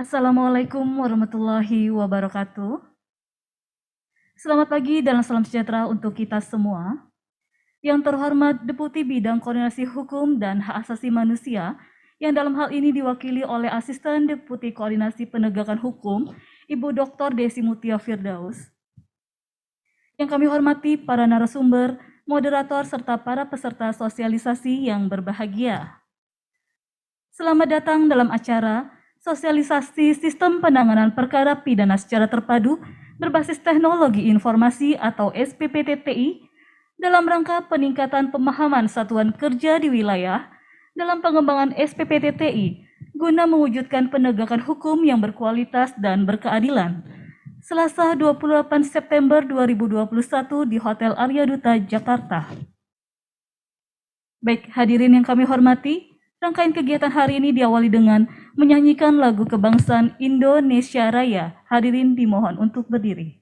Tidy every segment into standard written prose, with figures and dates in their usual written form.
Assalamualaikum warahmatullahi wabarakatuh. Selamat pagi dan salam sejahtera untuk kita semua. Yang terhormat Deputi Bidang Koordinasi Hukum dan Hak Asasi Manusia, yang dalam hal ini diwakili oleh Asisten Deputi Koordinasi Penegakan Hukum, Ibu Dr. Desi Mutia Firdaus. Yang kami hormati para narasumber, moderator, serta para peserta sosialisasi yang berbahagia. Selamat datang dalam acara Sosialisasi Sistem Penanganan Perkara Pidana secara terpadu berbasis teknologi informasi atau SPPTTI dalam rangka peningkatan pemahaman satuan kerja di wilayah dalam pengembangan SPPTTI guna mewujudkan penegakan hukum yang berkualitas dan berkeadilan. Selasa 28 September 2021 di Hotel Arya Duta, Jakarta. Baik, hadirin yang kami hormati, rangkaian kegiatan hari ini diawali dengan menyanyikan lagu kebangsaan Indonesia Raya. Hadirin dimohon untuk berdiri.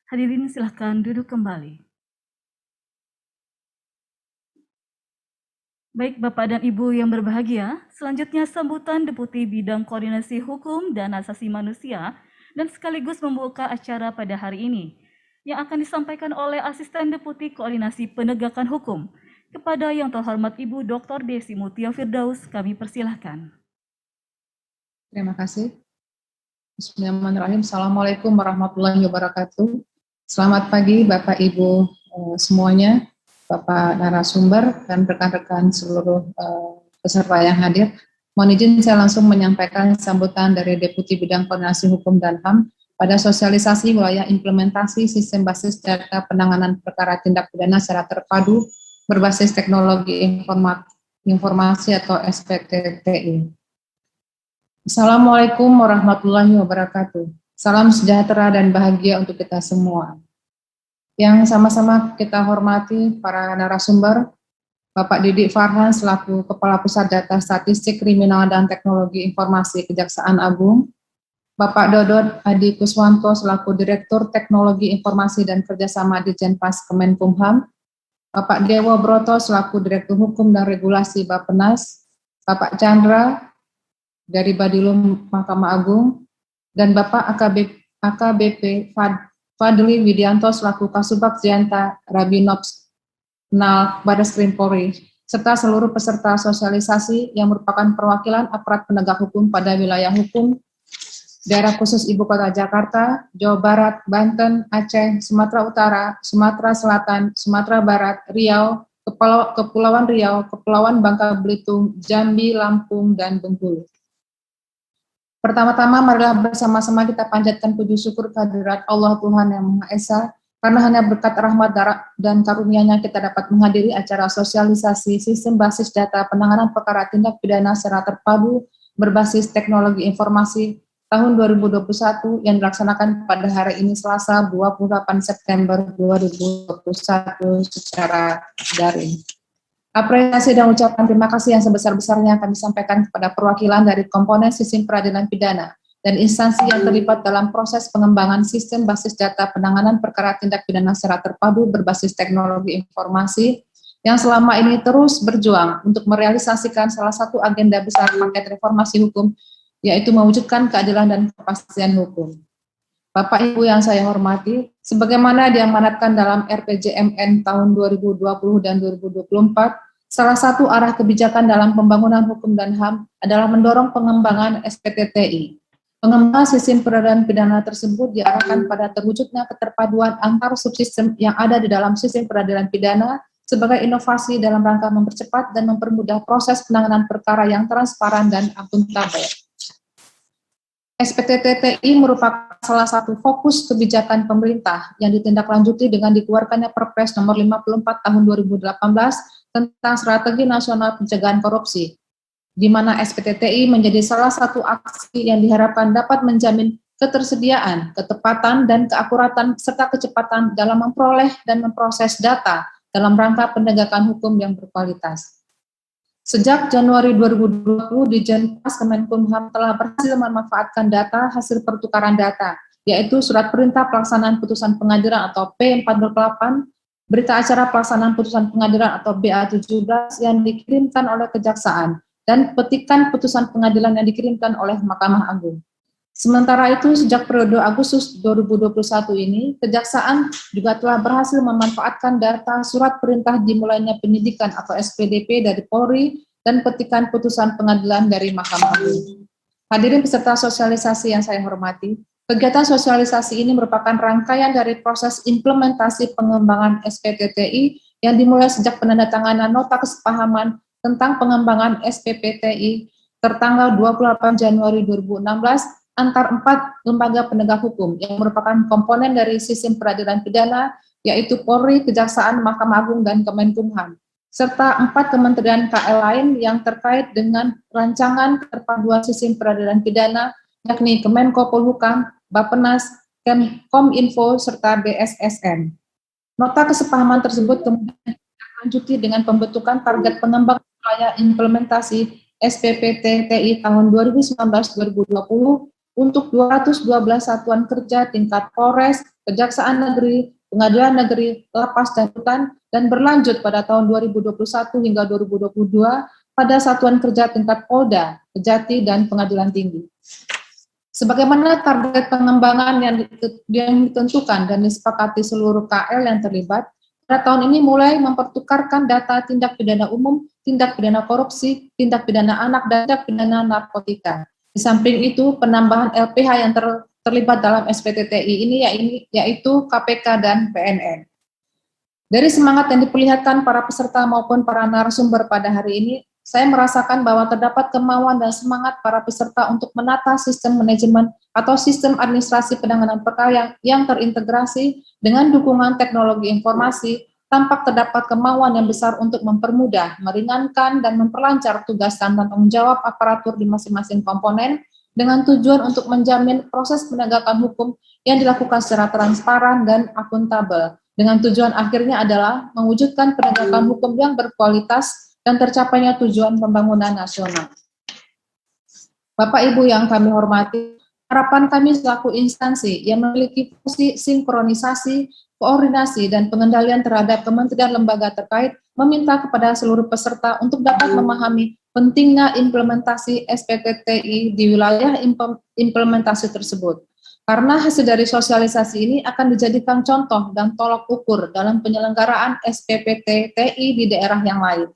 Hadirin silahkan duduk kembali. Baik Bapak dan Ibu yang berbahagia, selanjutnya sambutan Deputi Bidang Koordinasi Hukum dan Asasi Manusia dan sekaligus membuka acara pada hari ini yang akan disampaikan oleh Asisten Deputi Koordinasi Penegakan Hukum. Kepada yang terhormat Ibu Dr. Desi Mutia Firdaus, kami persilahkan. Terima kasih. Bismillahirrahmanirrahim. Assalamualaikum warahmatullahi wabarakatuh. Selamat pagi Bapak Ibu semuanya, Bapak narasumber dan rekan-rekan seluruh peserta yang hadir. Mohon izin saya langsung menyampaikan sambutan dari Deputi Bidang Koordinasi Hukum dan HAM pada sosialisasi wilayah implementasi sistem basis data penanganan perkara tindak pidana secara terpadu berbasis teknologi informasi atau SPTTI. Assalamualaikum warahmatullahi wabarakatuh. Salam sejahtera dan bahagia untuk kita semua. Yang sama-sama kita hormati para narasumber, Bapak Didik Farhan selaku Kepala Pusat Data Statistik Kriminal dan Teknologi Informasi Kejaksaan Agung, Bapak Dodot Adi Kuswanto selaku Direktur Teknologi Informasi dan Kerjasama di Jenpas Kemenkumham, Bapak Dewo Broto selaku Direktur Hukum dan Regulasi Bappenas, Bapak Chandra dari Badilum Mahkamah Agung, dan Bapak AKBP Fadli Widianto selaku Kasubag Janta Rabinops Nal Barreskrim Polri, serta seluruh peserta sosialisasi yang merupakan perwakilan aparat penegak hukum pada wilayah hukum daerah khusus Ibu Kota Jakarta, Jawa Barat, Banten, Aceh, Sumatera Utara, Sumatera Selatan, Sumatera Barat, Riau, Kepulauan Riau, Kepulauan Bangka Belitung, Jambi, Lampung, dan Bengkulu. Pertama-tama marilah bersama-sama kita panjatkan puji syukur kehadirat Allah Tuhan Yang Maha Esa, karena hanya berkat rahmat dan karunia-Nya kita dapat menghadiri acara sosialisasi sistem basis data penanganan perkara tindak pidana secara terpadu berbasis teknologi informasi tahun 2021 yang dilaksanakan pada hari ini Selasa 28 September 2021 secara daring. Apresiasi dan ucapan terima kasih yang sebesar-besarnya kami sampaikan kepada perwakilan dari komponen sistem peradilan pidana dan instansi yang terlibat dalam proses pengembangan sistem basis data penanganan perkara tindak pidana secara terpadu berbasis teknologi informasi yang selama ini terus berjuang untuk merealisasikan salah satu agenda besar paket reformasi hukum, yaitu mewujudkan keadilan dan kepastian hukum. Bapak Ibu yang saya hormati, sebagaimana diamanatkan dalam RPJMN tahun 2020 dan 2024, salah satu arah kebijakan dalam pembangunan hukum dan HAM adalah mendorong pengembangan SPTTI. Pengembangan sistem peradilan pidana tersebut diarahkan pada terwujudnya keterpaduan antar subsistem yang ada di dalam sistem peradilan pidana sebagai inovasi dalam rangka mempercepat dan mempermudah proses penanganan perkara yang transparan dan akuntabel. SPTTI merupakan salah satu fokus kebijakan pemerintah yang ditindaklanjuti dengan dikeluarkannya Perpres nomor 54 tahun 2018 tentang Strategi Nasional Pencegahan Korupsi, di mana SPTTI menjadi salah satu aksi yang diharapkan dapat menjamin ketersediaan, ketepatan, dan keakuratan serta kecepatan dalam memperoleh dan memproses data dalam rangka penegakan hukum yang berkualitas. Sejak Januari 2020, Ditjenpas Kemenkumham telah berhasil memanfaatkan data hasil pertukaran data, yaitu Surat Perintah Pelaksanaan Putusan Pengadilan atau P408, Berita Acara Pelaksanaan Putusan Pengadilan atau BA17 yang dikirimkan oleh Kejaksaan, dan petikan putusan pengadilan yang dikirimkan oleh Mahkamah Agung. Sementara itu, sejak periode Agustus 2021 ini, Kejaksaan juga telah berhasil memanfaatkan data surat perintah dimulainya penyidikan atau SPDP dari Polri dan petikan putusan pengadilan dari Mahkamah Agung. Hadirin peserta sosialisasi yang saya hormati, kegiatan sosialisasi ini merupakan rangkaian dari proses implementasi pengembangan SPTTI yang dimulai sejak penandatanganan nota kesepahaman tentang pengembangan SPPTI tertanggal 28 Januari 2016 antar 4 lembaga penegak hukum yang merupakan komponen dari sistem peradilan pidana, yaitu Polri, Kejaksaan, Mahkamah Agung, dan Kemenkumham, serta 4 kementerian KL lain yang terkait dengan rancangan keterpaduan sistem peradilan pidana, yakni Kemenko Polhukam, Bappenas, Kominfo, serta BSSN. Nota kesepahaman tersebut kemudian dilanjuti dengan pembentukan target pengembangan upaya implementasi SPPTTI tahun 2019-2020 untuk 212 satuan kerja tingkat Polres, Kejaksaan Negeri, Pengadilan Negeri, Lapas, dan Rutan, dan berlanjut pada tahun 2021 hingga 2022 pada satuan kerja tingkat Polda, Kejati, dan Pengadilan Tinggi. Sebagaimana target pengembangan yang ditentukan dan disepakati seluruh KL yang terlibat, pada tahun ini mulai mempertukarkan data tindak pidana umum, tindak pidana korupsi, tindak pidana anak, dan tindak pidana narkotika. Di samping itu, penambahan LPH yang terlibat dalam SPTTI ini yaitu KPK dan PNN. Dari semangat yang diperlihatkan para peserta maupun para narasumber pada hari ini, saya merasakan bahwa terdapat kemauan dan semangat para peserta untuk menata sistem manajemen atau sistem administrasi penanganan perkara yang terintegrasi dengan dukungan teknologi informasi. Tampak terdapat kemauan yang besar untuk mempermudah, meringankan, dan memperlancar tugas dan tanggung jawab aparatur di masing-masing komponen dengan tujuan untuk menjamin proses penegakan hukum yang dilakukan secara transparan dan akuntabel, dengan tujuan akhirnya adalah mewujudkan penegakan hukum yang berkualitas dan tercapainya tujuan pembangunan nasional. Bapak Ibu yang kami hormati, harapan kami selaku instansi yang memiliki fungsi sinkronisasi, koordinasi, dan pengendalian terhadap kementerian lembaga terkait meminta kepada seluruh peserta untuk dapat memahami pentingnya implementasi SPTTI di wilayah implementasi tersebut. Karena hasil dari sosialisasi ini akan dijadikan contoh dan tolok ukur dalam penyelenggaraan SPPT TI di daerah yang lain.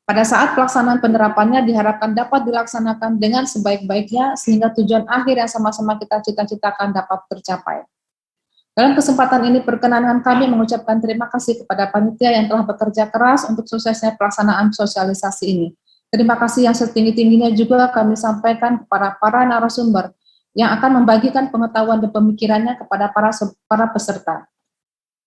Pada saat pelaksanaan penerapannya diharapkan dapat dilaksanakan dengan sebaik-baiknya sehingga tujuan akhir yang sama-sama kita cita-citakan dapat tercapai. Dalam kesempatan ini perkenankan kami mengucapkan terima kasih kepada panitia yang telah bekerja keras untuk suksesnya pelaksanaan sosialisasi ini. Terima kasih yang setinggi-tingginya juga kami sampaikan kepada para narasumber yang akan membagikan pengetahuan dan pemikirannya kepada para peserta.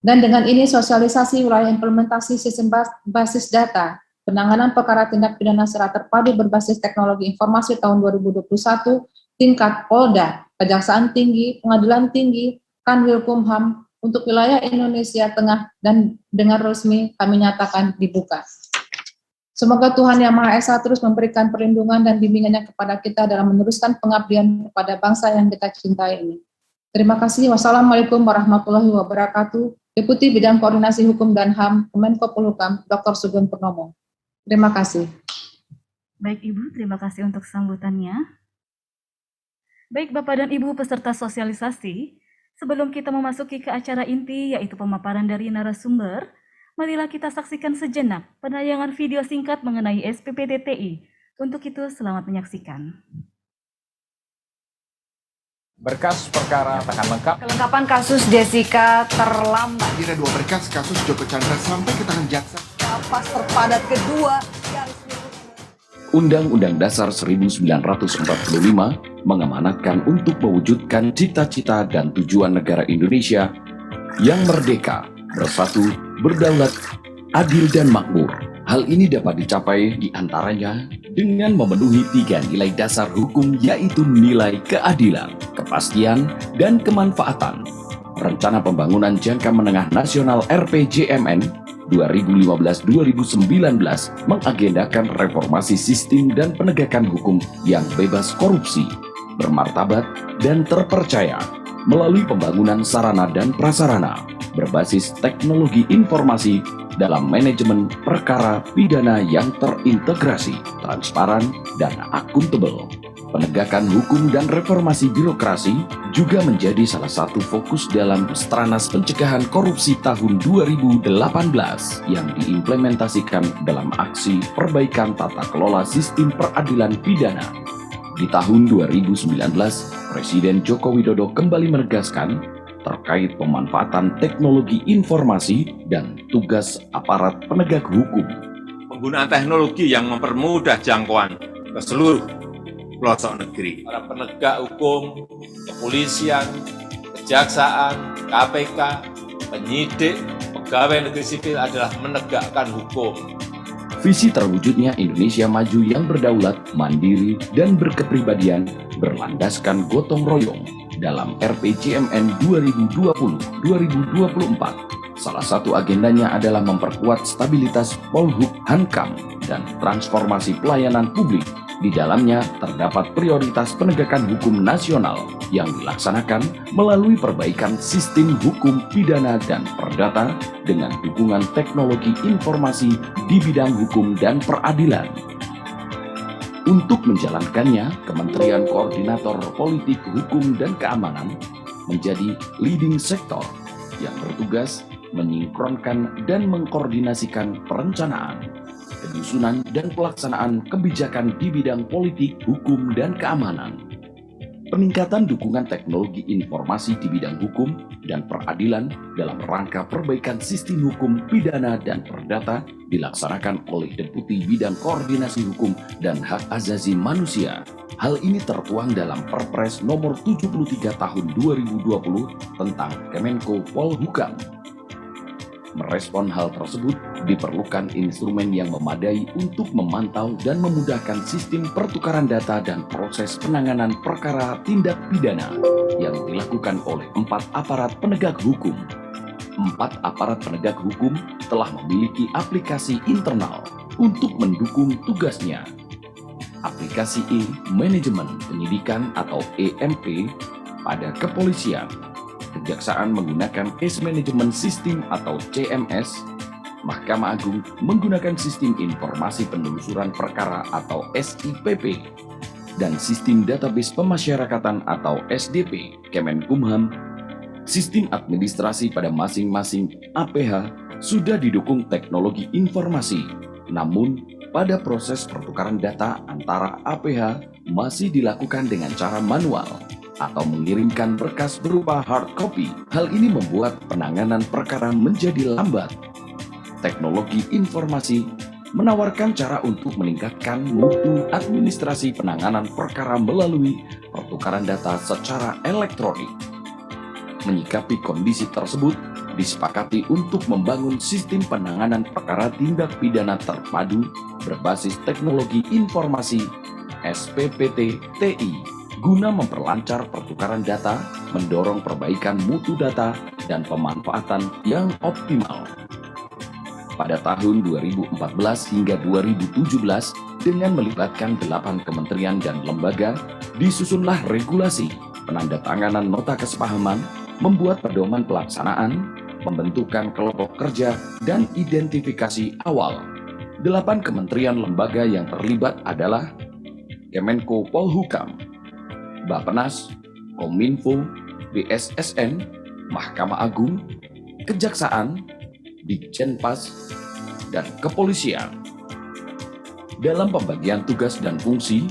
Dan dengan ini sosialisasi wilayah implementasi sistem basis data, penanganan perkara tindak pidana secara terpadu berbasis teknologi informasi tahun 2021, tingkat Polda, Kejaksaan Tinggi, Pengadilan Tinggi, Kanwilkumham untuk wilayah Indonesia Tengah dan dengan resmi kami nyatakan dibuka. Semoga Tuhan Yang Maha Esa terus memberikan perlindungan dan bimbingannya kepada kita dalam meneruskan pengabdian kepada bangsa yang kita cintai ini. Terima kasih. Wassalamualaikum warahmatullahi wabarakatuh. Deputi Bidang Koordinasi Hukum dan HAM, Kemenko Polhukam, Dr. Sugeng Purnomo. Terima kasih. Baik Ibu, terima kasih untuk sambutannya. Baik Bapak dan Ibu peserta sosialisasi, sebelum kita memasuki ke acara inti yaitu pemaparan dari narasumber, marilah kita saksikan sejenak penayangan video singkat mengenai SPPT TI. Untuk itu selamat menyaksikan. Berkas perkara nyatakan lengkap. Kelengkapan kasus Jessica terlambat. Kira 2 berkas kasus Joko Chandra sampai ke tangan jaksa. Lapas terpadat kedua yang Undang-Undang Dasar 1945 mengamanatkan untuk mewujudkan cita-cita dan tujuan negara Indonesia yang merdeka, bersatu, berdaulat, adil dan makmur. Hal ini dapat dicapai diantaranya dengan memenuhi 3 nilai dasar hukum yaitu nilai keadilan, kepastian, dan kemanfaatan. Rencana Pembangunan Jangka Menengah Nasional RPJMN 2015-2019 mengagendakan reformasi sistem dan penegakan hukum yang bebas korupsi, bermartabat, dan terpercaya melalui pembangunan sarana dan prasarana berbasis teknologi informasi dalam manajemen perkara pidana yang terintegrasi, transparan, dan akuntabel. Penegakan hukum dan reformasi birokrasi juga menjadi salah satu fokus dalam Stranas Pencegahan Korupsi tahun 2018 yang diimplementasikan dalam aksi perbaikan tata kelola sistem peradilan pidana. Di tahun 2019, Presiden Joko Widodo kembali menegaskan terkait pemanfaatan teknologi informasi dan tugas aparat penegak hukum. Penggunaan teknologi yang mempermudah jangkauan ke seluruh pelosok negeri. Para penegak hukum, kepolisian, kejaksaan, KPK, penyidik, pegawai negeri sipil adalah menegakkan hukum. Visi terwujudnya Indonesia maju yang berdaulat, mandiri, dan berkepribadian berlandaskan gotong royong dalam RPJMN 2020-2024. Salah satu agendanya adalah memperkuat stabilitas Polhuk-Hankam dan transformasi pelayanan publik. Di dalamnya terdapat prioritas penegakan hukum nasional yang dilaksanakan melalui perbaikan sistem hukum pidana dan perdata dengan dukungan teknologi informasi di bidang hukum dan peradilan. Untuk menjalankannya, Kementerian Koordinator Politik Hukum dan Keamanan menjadi leading sektor yang bertugas menyinkronkan dan mengkoordinasikan perencanaan, penyusunan dan pelaksanaan kebijakan di bidang politik, hukum, dan keamanan. Peningkatan dukungan teknologi informasi di bidang hukum dan peradilan dalam rangka perbaikan sistem hukum pidana dan perdata dilaksanakan oleh Deputi Bidang Koordinasi Hukum dan Hak Asasi Manusia. Hal ini tertuang dalam Perpres nomor 73 tahun 2020 tentang Kemenko Polhukam. Merespon hal tersebut, diperlukan instrumen yang memadai untuk memantau dan memudahkan sistem pertukaran data dan proses penanganan perkara tindak pidana yang dilakukan oleh 4 aparat penegak hukum. 4 aparat penegak hukum telah memiliki aplikasi internal untuk mendukung tugasnya. Aplikasi e-manajemen penyidikan atau EMP pada kepolisian. Kejaksaan menggunakan Case Management System atau CMS, Mahkamah Agung menggunakan Sistem Informasi Penelusuran Perkara atau SIPP, dan Sistem Database Pemasyarakatan atau SDP Kemenkumham, sistem administrasi pada masing-masing APH sudah didukung teknologi informasi. Namun, pada proses pertukaran data antara APH masih dilakukan dengan cara manual atau mengirimkan berkas berupa hard copy. Hal ini membuat penanganan perkara menjadi lambat. Teknologi informasi menawarkan cara untuk meningkatkan mutu administrasi penanganan perkara melalui pertukaran data secara elektronik. Menyikapi kondisi tersebut, disepakati untuk membangun sistem penanganan perkara tindak pidana terpadu berbasis teknologi informasi SPPT-TI guna memperlancar pertukaran data, mendorong perbaikan mutu data, dan pemanfaatan yang optimal. Pada tahun 2014 hingga 2017, dengan melibatkan 8 kementerian dan lembaga, disusunlah regulasi, penandatanganan nota kesepahaman, membuat pedoman pelaksanaan, pembentukan kelompok kerja, dan identifikasi awal. 8 kementerian lembaga yang terlibat adalah Kemenko Polhukam, Bappenas, Kominfo, BSSN, Mahkamah Agung, Kejaksaan, Ditjenpas, dan Kepolisian. Dalam pembagian tugas dan fungsi,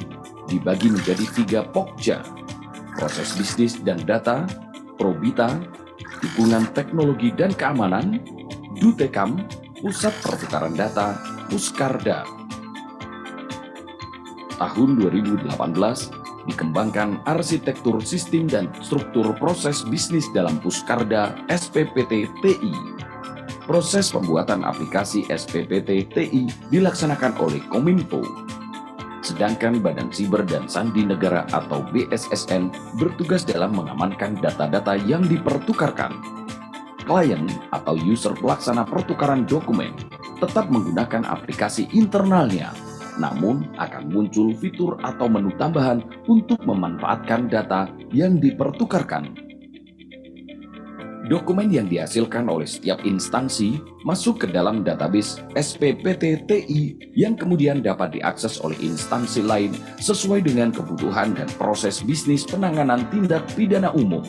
dibagi menjadi 3 pokja: proses bisnis dan data, Probita, Dukungan Teknologi dan Keamanan, Dutekam, Pusat Pertukaran Data, Puskarda. Tahun 2018, dikembangkan arsitektur sistem dan struktur proses bisnis dalam Puskarda SPPT-TI. Proses pembuatan aplikasi SPPT-TI dilaksanakan oleh Kominfo, sedangkan Badan Siber dan Sandi Negara atau BSSN bertugas dalam mengamankan data-data yang dipertukarkan. Klien atau user pelaksana pertukaran dokumen tetap menggunakan aplikasi internalnya, namun akan muncul fitur atau menu tambahan untuk memanfaatkan data yang dipertukarkan. Dokumen yang dihasilkan oleh setiap instansi masuk ke dalam database SPPT-TI yang kemudian dapat diakses oleh instansi lain sesuai dengan kebutuhan dan proses bisnis penanganan tindak pidana umum.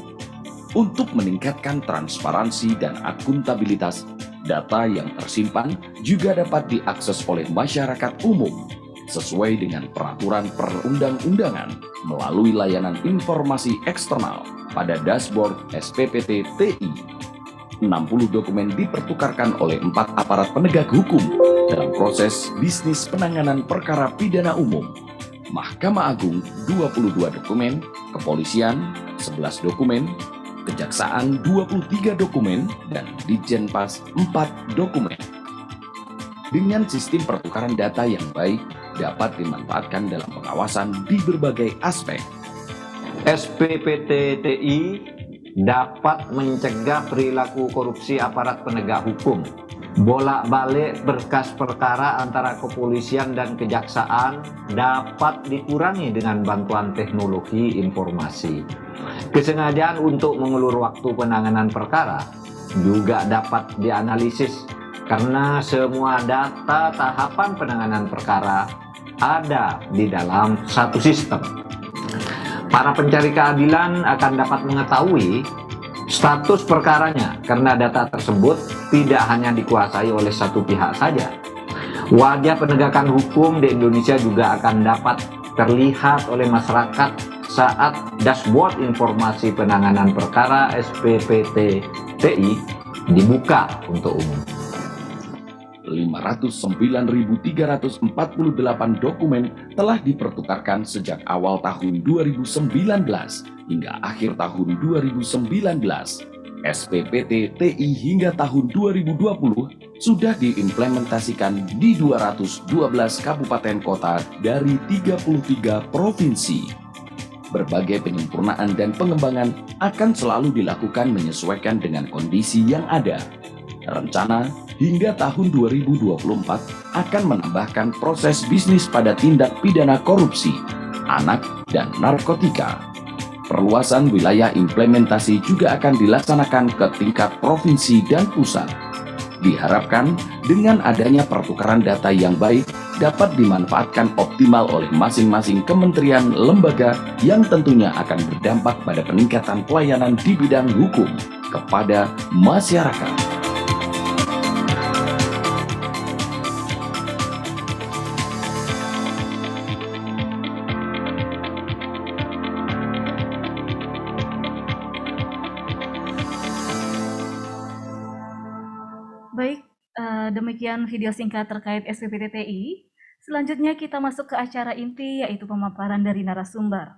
Untuk meningkatkan transparansi dan akuntabilitas, data yang tersimpan juga dapat diakses oleh masyarakat umum sesuai dengan peraturan perundang-undangan melalui layanan informasi eksternal pada dashboard SPPT-TI. 60 dokumen dipertukarkan oleh 4 aparat penegak hukum dalam proses bisnis penanganan perkara pidana umum. Mahkamah Agung 22 dokumen, Kepolisian 11 dokumen, Kejaksaan 23 dokumen, dan Ditjenpas 4 dokumen. Dengan sistem pertukaran data yang baik, dapat dimanfaatkan dalam pengawasan di berbagai aspek. SPPT-TI dapat mencegah perilaku korupsi aparat penegak hukum. Bolak-balik berkas perkara antara kepolisian dan kejaksaan dapat dikurangi dengan bantuan teknologi informasi. Kesengajaan untuk mengulur waktu penanganan perkara juga dapat dianalisis karena semua data tahapan penanganan perkara ada di dalam satu sistem. Para pencari keadilan akan dapat mengetahui status perkaranya karena data tersebut tidak hanya dikuasai oleh satu pihak saja. Wajah penegakan hukum di Indonesia juga akan dapat terlihat oleh masyarakat saat dashboard informasi penanganan perkara SPPT-TI dibuka untuk umum. 509.348 dokumen telah dipertukarkan sejak awal tahun 2019 hingga akhir tahun 2019. SPPT-TI hingga tahun 2020 sudah diimplementasikan di 212 kabupaten kota dari 33 provinsi. Berbagai penyempurnaan dan pengembangan akan selalu dilakukan menyesuaikan dengan kondisi yang ada. Rencana hingga tahun 2024 akan menambahkan proses bisnis pada tindak pidana korupsi, anak, dan narkotika. Perluasan wilayah implementasi juga akan dilaksanakan ke tingkat provinsi dan pusat. Diharapkan dengan adanya pertukaran data yang baik dapat dimanfaatkan optimal oleh masing-masing kementerian lembaga yang tentunya akan berdampak pada peningkatan pelayanan di bidang hukum kepada masyarakat. Baik, demikian video singkat terkait SPPT TI. Selanjutnya kita masuk ke acara inti, yaitu pemaparan dari narasumber.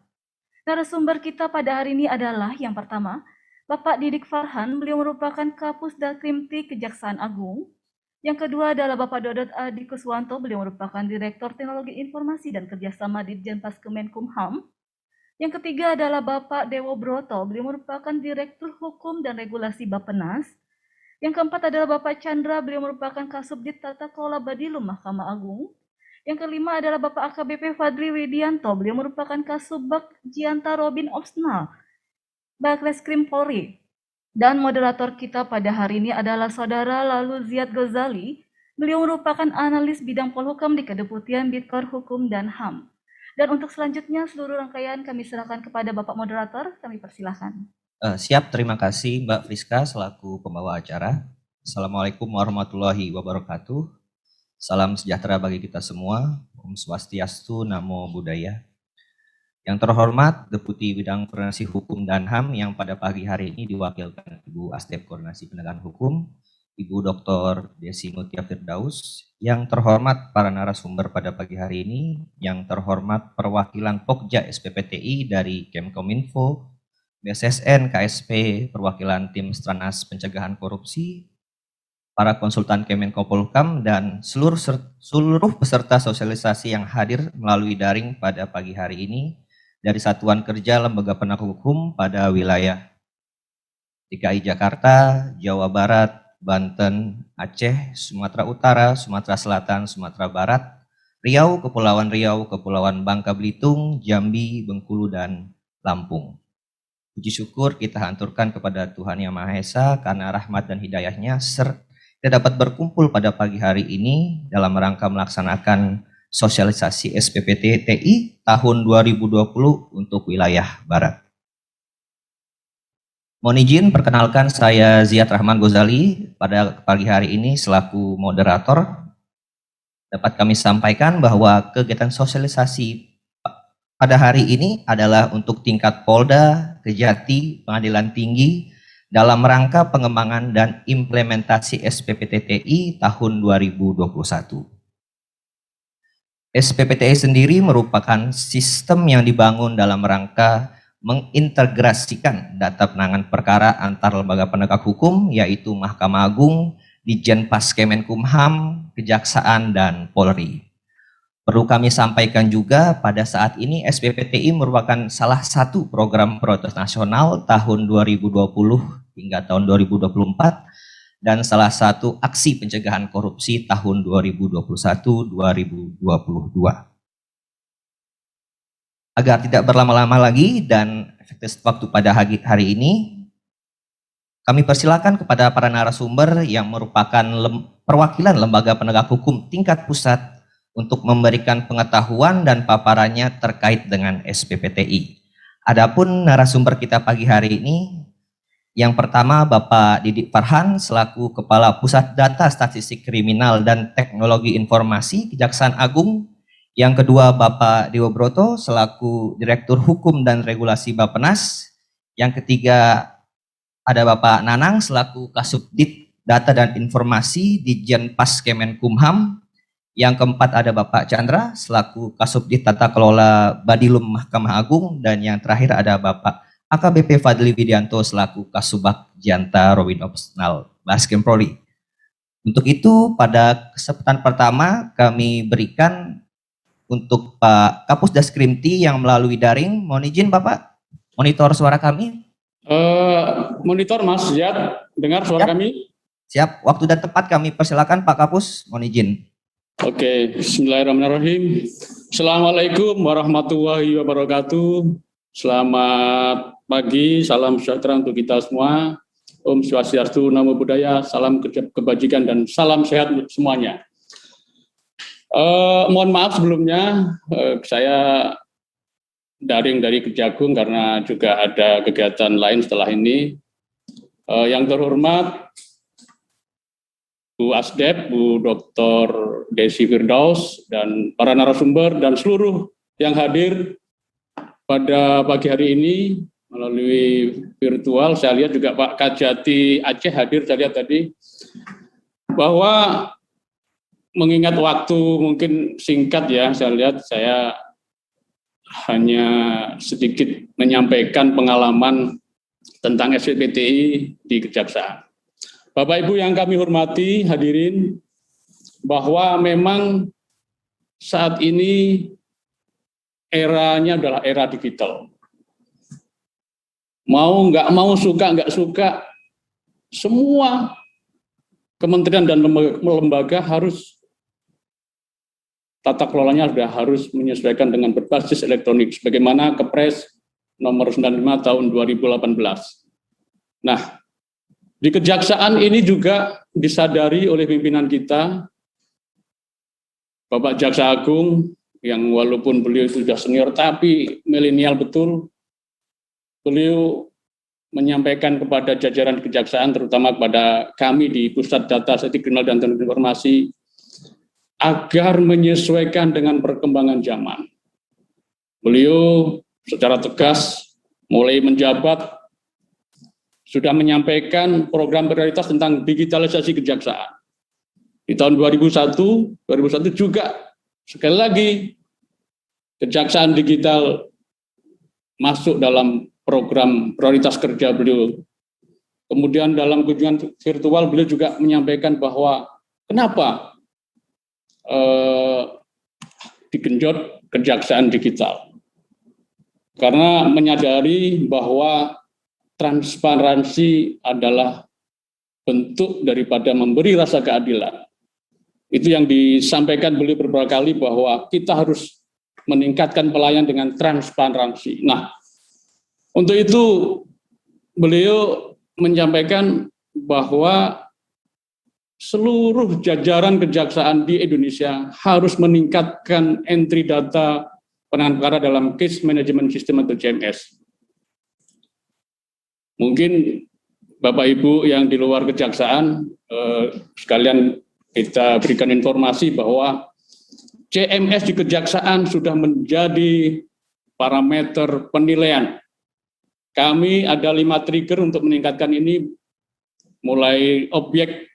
Narasumber kita pada hari ini adalah yang pertama, Bapak Didik Farhan, beliau merupakan Kapus Dakrimti Kejaksaan Agung. Yang kedua adalah Bapak Dodot Adi Kuswanto, beliau merupakan Direktur Teknologi Informasi dan Kerjasama Ditjenpas Kemenkumham. Yang ketiga adalah Bapak Dewo Broto, beliau merupakan Direktur Hukum dan Regulasi Bappenas. Yang keempat adalah Bapak Chandra, beliau merupakan Kasubdit Tata Kelola Badilum Mahkamah Agung. Yang kelima adalah Bapak AKBP Fadli Widianto, beliau merupakan Kasubag Jianta Robin Opsnal, Barreskrim Polri. Dan moderator kita pada hari ini adalah Saudara Lalu Ziad Ghazali, beliau merupakan analis bidang Polhukam di Kedeputian Bitkor Hukum dan HAM. Dan untuk selanjutnya seluruh rangkaian kami serahkan kepada Bapak Moderator, kami persilahkan. Siap, terima kasih Mbak Friska selaku pembawa acara. Assalamualaikum warahmatullahi wabarakatuh. Salam sejahtera bagi kita semua. Om Swastiastu, Namo Buddhaya. Yang terhormat Deputi Bidang Koordinasi Hukum dan HAM yang pada pagi hari ini diwakilkan Ibu Astep Koordinasi Penegakan Hukum, Ibu Dr. Desi Mutia Firdaus. Yang terhormat para narasumber pada pagi hari ini, yang terhormat perwakilan Pokja SPPTI dari Kemkominfo, BSSN, KSP, perwakilan tim Stranas Pencegahan Korupsi, para konsultan Kemenko Polhukam, dan seluruh peserta sosialisasi yang hadir melalui daring pada pagi hari ini dari Satuan Kerja Lembaga Penegak Hukum pada wilayah DKI Jakarta, Jawa Barat, Banten, Aceh, Sumatera Utara, Sumatera Selatan, Sumatera Barat, Riau, Kepulauan Bangka Belitung, Jambi, Bengkulu, dan Lampung. Puji syukur kita haturkan kepada Tuhan Yang Maha Esa karena rahmat dan hidayahnya kita dapat berkumpul pada pagi hari ini dalam rangka melaksanakan sosialisasi SPPT TI tahun 2020 untuk wilayah Barat. Mohon izin perkenalkan saya Ziad Rahman Ghazali pada pagi hari ini selaku moderator. Dapat kami sampaikan bahwa kegiatan sosialisasi pada hari ini adalah untuk tingkat Polda, Kejati, Pengadilan Tinggi dalam rangka pengembangan dan implementasi SPPT TI tahun 2021. SPPT TI sendiri merupakan sistem yang dibangun dalam rangka mengintegrasikan data penanganan perkara antar lembaga penegak hukum, yaitu Mahkamah Agung, Ditjenpas Kemenkumham, Kejaksaan, dan Polri. Perlu kami sampaikan juga pada saat ini SPPTI merupakan salah satu program prioritas nasional tahun 2020 hingga tahun 2024 dan salah satu aksi pencegahan korupsi tahun 2021-2022. Agar tidak berlama-lama lagi dan efektif waktu pada hari ini, kami persilakan kepada para narasumber yang merupakan perwakilan lembaga penegak hukum tingkat pusat untuk memberikan pengetahuan dan paparannya terkait dengan SPPTI. Adapun narasumber kita pagi hari ini, yang pertama Bapak Didik Farhan selaku Kepala Pusat Data Statistik Kriminal dan Teknologi Informasi Kejaksaan Agung. Yang kedua Bapak Dewo Broto selaku Direktur Hukum dan Regulasi Bappenas. Yang ketiga ada Bapak Nanang selaku Kasubdit Data dan Informasi Ditjenpas Kemenkumham. Yang keempat ada Bapak Chandra selaku Kasubdit Tata Kelola Badilum Mahkamah Agung, dan yang terakhir ada Bapak AKBP Fadli Widianto selaku Kasubag Jianta Robin Opsnal Barreskrim Polri. Untuk itu pada kesempatan pertama kami berikan untuk Pak Kapus Daskrimti yang melalui daring. Mohon izin Bapak monitor suara kami. Monitor Mas Ziad, dengar suara kami? Siap, waktu dan tempat kami persilakan Pak Kapus, mohon izin. Oke, bismillahirrahmanirrahim. Assalamualaikum warahmatullahi wabarakatuh. Selamat pagi, salam sejahtera untuk kita semua. Om Swastiastu, Namo Buddhaya, salam kebajikan dan salam sehat untuk semuanya. Mohon maaf sebelumnya, saya daring dari Kejagung karena juga ada kegiatan lain setelah ini. Yang terhormat Bu Asdep, Bu Dr. Desi Firdaus, dan para narasumber dan seluruh yang hadir pada pagi hari ini melalui virtual. Saya lihat juga Pak Kajati Aceh hadir, saya lihat tadi, bahwa mengingat waktu mungkin singkat ya, saya lihat saya hanya sedikit menyampaikan pengalaman tentang SPPTI di Kejaksaan. Bapak Ibu yang kami hormati, hadirin, bahwa memang saat ini eranya adalah era digital. Mau nggak mau, suka nggak suka, semua kementerian dan lembaga harus tata kelolanya sudah harus menyesuaikan dengan berbasis elektronik, sebagaimana Kepres nomor 95 tahun 2018. Nah, di Kejaksaan ini juga disadari oleh pimpinan kita, Bapak Jaksa Agung, yang walaupun beliau itu sudah senior, tapi milenial betul, beliau menyampaikan kepada jajaran Kejaksaan, terutama kepada kami di Pusat Data Statistik Kriminal dan Teknologi Informasi, agar menyesuaikan dengan perkembangan zaman. Beliau secara tegas mulai menjabat sudah menyampaikan program prioritas tentang digitalisasi kejaksaan. Di tahun 2001 juga sekali lagi kejaksaan digital masuk dalam program prioritas kerja beliau. Kemudian dalam kunjungan virtual beliau juga menyampaikan bahwa kenapa digenjot kejaksaan digital. Karena menyadari bahwa transparansi adalah bentuk daripada memberi rasa keadilan. Itu yang disampaikan beliau beberapa kali, bahwa kita harus meningkatkan pelayanan dengan transparansi. Nah, untuk itu beliau menyampaikan bahwa seluruh jajaran kejaksaan di Indonesia harus meningkatkan entry data penanganan perkara dalam case management system atau CMS. Mungkin Bapak Ibu yang di luar kejaksaan, sekalian kita berikan informasi bahwa CMS di kejaksaan sudah menjadi parameter penilaian. Kami ada 5 trigger untuk meningkatkan ini, mulai objek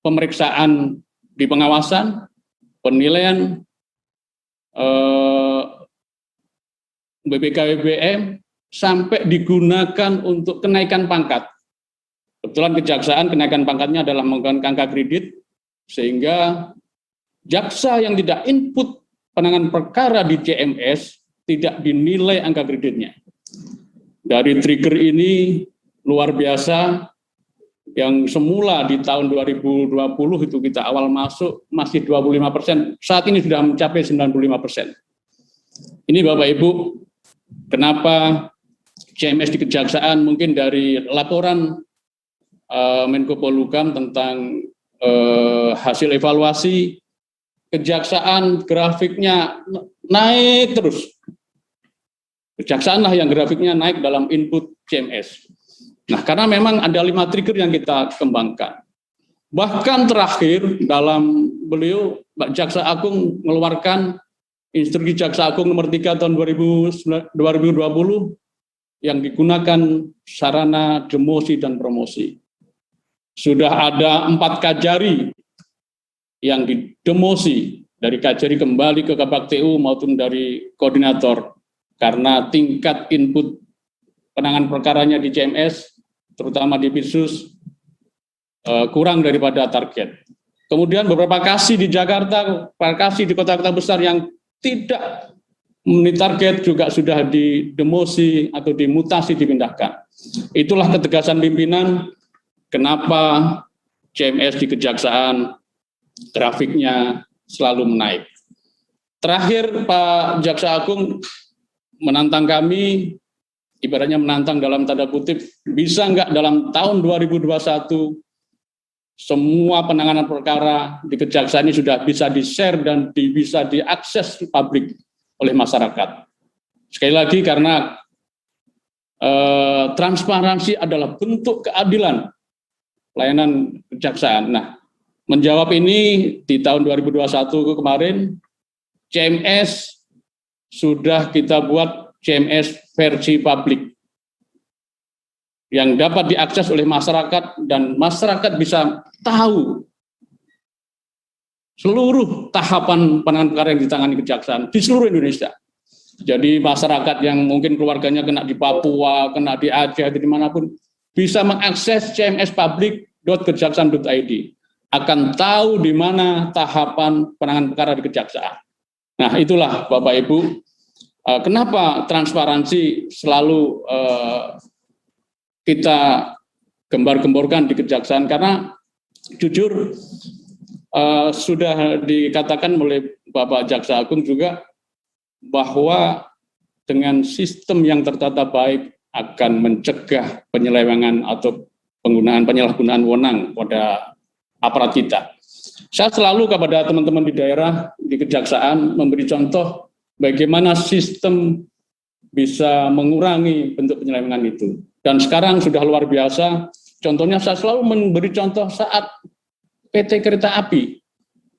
pemeriksaan di pengawasan, penilaian, BPK-BPM, sampai digunakan untuk kenaikan pangkat. Kebetulan kejaksaan kenaikan pangkatnya adalah menggunakan angka kredit, sehingga jaksa yang tidak input penanganan perkara di CMS tidak dinilai angka kreditnya. Dari trigger ini luar biasa, yang semula di tahun 2020 itu kita awal masuk masih 25%, saat ini sudah mencapai 95%. Ini Bapak Ibu, kenapa CMS di kejaksaan, mungkin dari laporan Menko Polhukam tentang hasil evaluasi kejaksaan, grafiknya naik terus. Kejaksaan lah yang grafiknya naik dalam input CMS. Nah, karena memang ada 5 trigger yang kita kembangkan. Bahkan terakhir dalam beliau, Pak Jaksa Agung mengeluarkan Instruksi Jaksa Agung nomor 3 tahun 2020 yang digunakan sarana demosi dan promosi. Sudah ada 4 Kajari yang didemosi, dari Kajari kembali ke Kabak-TU maupun dari koordinator, karena tingkat input penanganan perkaranya di CMS, terutama di Pirsus, kurang daripada target. Kemudian beberapa kasih di Jakarta, kasih di kota-kota besar yang tidak memenuhi target juga sudah didemosi atau dimutasi, dipindahkan. Itulah ketegasan pimpinan kenapa CMS di kejaksaan grafiknya selalu menaik. Terakhir Pak Jaksa Agung menantang kami, ibaratnya menantang dalam tanda kutip, bisa nggak dalam tahun 2021 semua penanganan perkara di kejaksaan ini sudah bisa di-share dan bisa diakses publik oleh masyarakat. Sekali lagi karena transparansi adalah bentuk keadilan pelayanan kejaksaan. Nah, menjawab ini di tahun 2021 kemarin, CMS sudah kita buat CMS versi publik yang dapat diakses oleh masyarakat dan masyarakat bisa tahu seluruh tahapan penanganan perkara yang ditangani kejaksaan di seluruh Indonesia. Jadi masyarakat yang mungkin keluarganya kena di Papua, kena di Aceh, di dimanapun, bisa mengakses cmspublic.kejaksaan.id, akan tahu di mana tahapan penanganan perkara di kejaksaan. Nah, itulah Bapak Ibu, kenapa transparansi selalu kita gembar-gemborkan di kejaksaan, karena jujur sudah dikatakan oleh Bapak Jaksa Agung juga bahwa dengan sistem yang tertata baik akan mencegah penyelewengan atau penyalahgunaan wewenang pada aparat kita. Saya selalu kepada teman-teman di daerah, di kejaksaan, memberi contoh bagaimana sistem bisa mengurangi bentuk penyelewengan itu. Dan sekarang sudah luar biasa, contohnya saya selalu memberi contoh saat PT Kereta Api,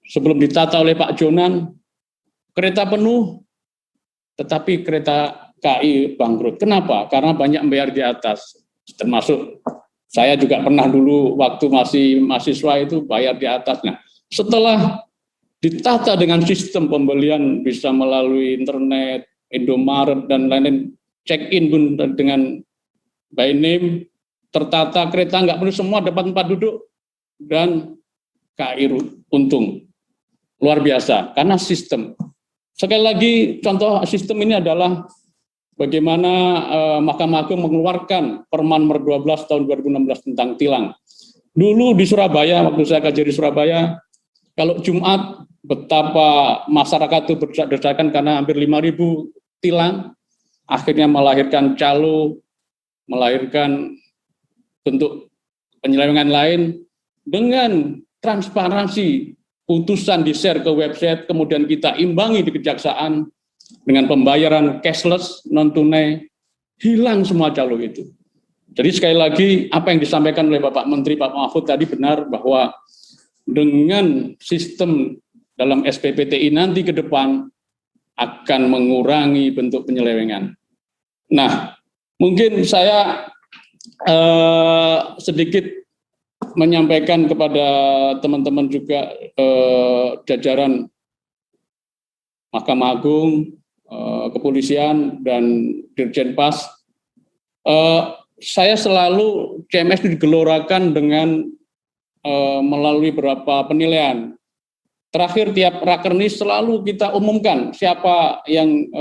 sebelum ditata oleh Pak Jonan, kereta penuh, tetapi kereta KAI bangkrut. Kenapa? Karena banyak membayar di atas, termasuk saya juga pernah dulu waktu masih mahasiswa itu bayar di atas. Nah, setelah ditata dengan sistem pembelian bisa melalui internet, Indomaret, dan lain-lain, check-in pun dengan by name, tertata, kereta nggak perlu semua dapat tempat duduk, dan KAI untung. Luar biasa, karena sistem. Sekali lagi, contoh sistem ini adalah bagaimana Mahkamah Agung mengeluarkan Perman Nomor 12 tahun 2016 tentang tilang. Dulu di Surabaya, waktu saya kaji di Surabaya, kalau Jumat, betapa masyarakat itu berdesakan karena hampir 5.000 tilang, akhirnya melahirkan calo, melahirkan bentuk penyelewengan lain. Dengan transparansi, putusan di-share ke website, kemudian kita imbangi di kejaksaan dengan pembayaran cashless, non-tunai, hilang semua calo itu. Jadi sekali lagi, apa yang disampaikan oleh Bapak Menteri Pak Mahfud tadi benar, bahwa dengan sistem dalam SPPTI nanti ke depan akan mengurangi bentuk penyelewengan. Nah, mungkin saya sedikit menyampaikan kepada teman-teman juga jajaran Mahkamah Agung, kepolisian, dan Dirjen Pas. Saya selalu CMS itu digelorakan dengan melalui beberapa penilaian. Terakhir tiap rakernis selalu kita umumkan siapa yang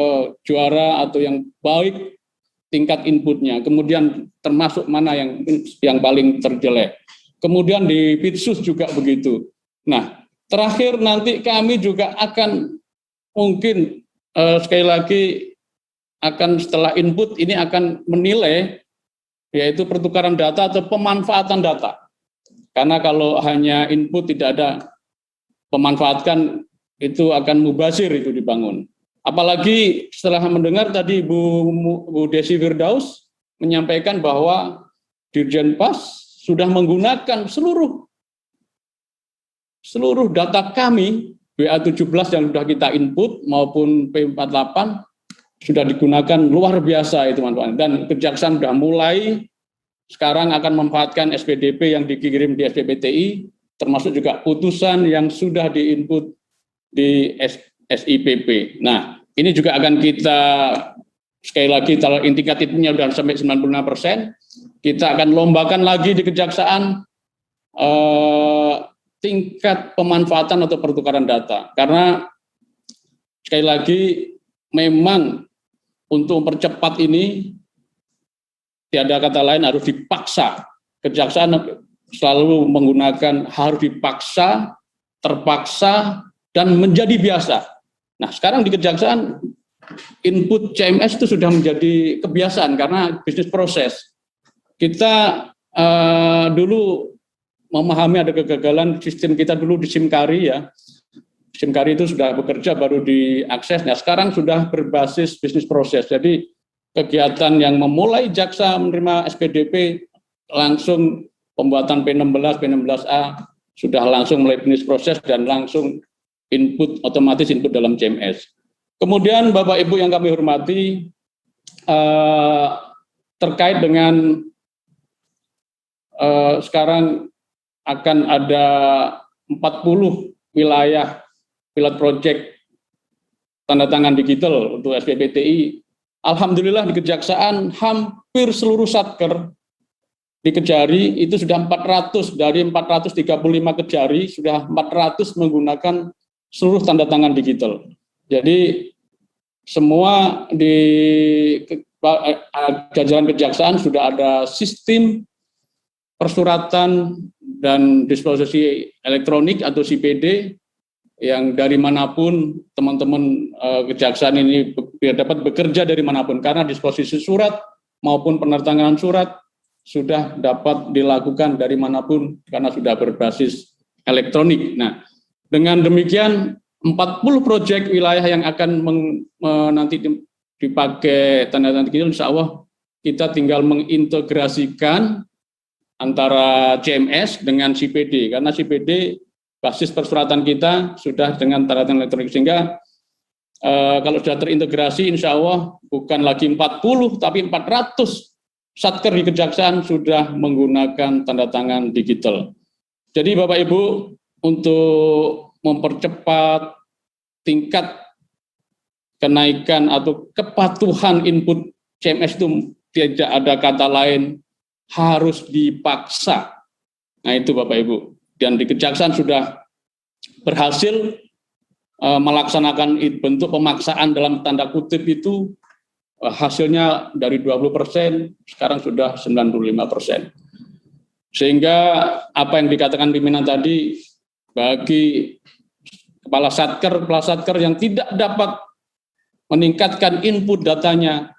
juara atau yang baik tingkat inputnya, kemudian termasuk mana yang paling terjelek. Kemudian di Pitsus juga begitu. Nah, terakhir nanti kami juga akan mungkin sekali lagi akan setelah input ini akan menilai yaitu pertukaran data atau pemanfaatan data. Karena kalau hanya input tidak ada pemanfaatkan, itu akan mubazir itu dibangun. Apalagi setelah mendengar tadi Bu Desi Firdaus menyampaikan bahwa Dirjen Pas sudah menggunakan seluruh data kami, WA17 yang sudah kita input maupun P48 sudah digunakan luar biasa itu teman-teman. Dan Kejaksaan sudah mulai sekarang akan memanfaatkan SPDP yang dikirim di SPPTI, termasuk juga putusan yang sudah diinput di SIPP. Nah, ini juga akan kita sekali lagi kalau indikatifnya sudah sampai 95%, kita akan lombakan lagi di Kejaksaan tingkat pemanfaatan atau pertukaran data. Karena sekali lagi memang untuk mempercepat ini tiada kata lain harus dipaksa. Kejaksaan selalu menggunakan harus dipaksa, terpaksa, dan menjadi biasa. Nah, sekarang di Kejaksaan input CMS itu sudah menjadi kebiasaan karena bisnis proses. Kita dulu memahami ada kegagalan sistem kita dulu di SIMKARI ya. SIMKARI itu sudah bekerja baru diakses. Nah, sekarang sudah berbasis bisnis proses. Jadi kegiatan yang memulai jaksa menerima SPDP langsung pembuatan P16, P16A sudah langsung mulai bisnis proses dan langsung input otomatis input dalam CMS. Kemudian Bapak Ibu yang kami hormati, terkait dengan sekarang akan ada 40 wilayah pilot project tanda tangan digital untuk SPPTI. Alhamdulillah di Kejaksaan hampir seluruh satker di Kejari itu sudah 400, dari 435 Kejari sudah 400 menggunakan seluruh tanda tangan digital. Jadi semua di jajaran Kejaksaan sudah ada sistem persuratan dan disposisi elektronik atau CPD yang dari manapun teman-teman Kejaksaan ini dapat bekerja dari manapun, karena disposisi surat maupun penertanganan surat sudah dapat dilakukan dari manapun karena sudah berbasis elektronik. Nah, dengan demikian 40 proyek wilayah yang akan nanti dipakai tanda tangan digital, insya Allah kita tinggal mengintegrasikan antara CMS dengan CPD, karena CPD basis persuratan kita sudah dengan tanda tangan elektronik, sehingga kalau sudah terintegrasi insya Allah bukan lagi 40 tapi 400 satker di Kejaksaan sudah menggunakan tanda tangan digital. Jadi Bapak Ibu, untuk mempercepat tingkat kenaikan atau kepatuhan input CMS itu tidak ada kata lain, harus dipaksa. Nah itu Bapak Ibu. Dan di Kejaksaan sudah berhasil melaksanakan bentuk pemaksaan dalam tanda kutip itu, hasilnya dari 20% sekarang sudah 95%. Sehingga apa yang dikatakan pimpinan tadi, bagi kepala satker yang tidak dapat meningkatkan input datanya,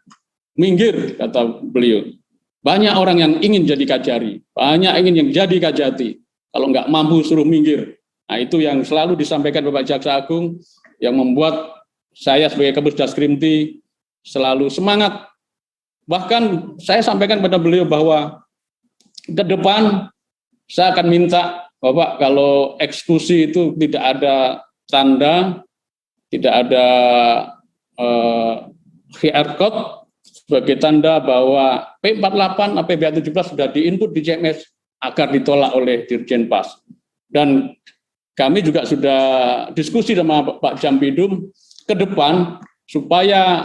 minggir, kata beliau. Banyak orang yang ingin jadi Kajari, banyak ingin yang jadi Kajati. Kalau nggak mampu suruh minggir. Nah itu yang selalu disampaikan Bapak Jaksa Agung, yang membuat saya sebagai Kabus Daskrimti selalu semangat. Bahkan saya sampaikan pada beliau bahwa ke depan saya akan minta Bapak, kalau eksekusi itu tidak ada tanda, tidak ada QR code sebagai tanda bahwa P48 atau P17 sudah diinput di CMS agar ditolak oleh Dirjen Pas. Dan kami juga sudah diskusi sama Pak Jampidum ke depan supaya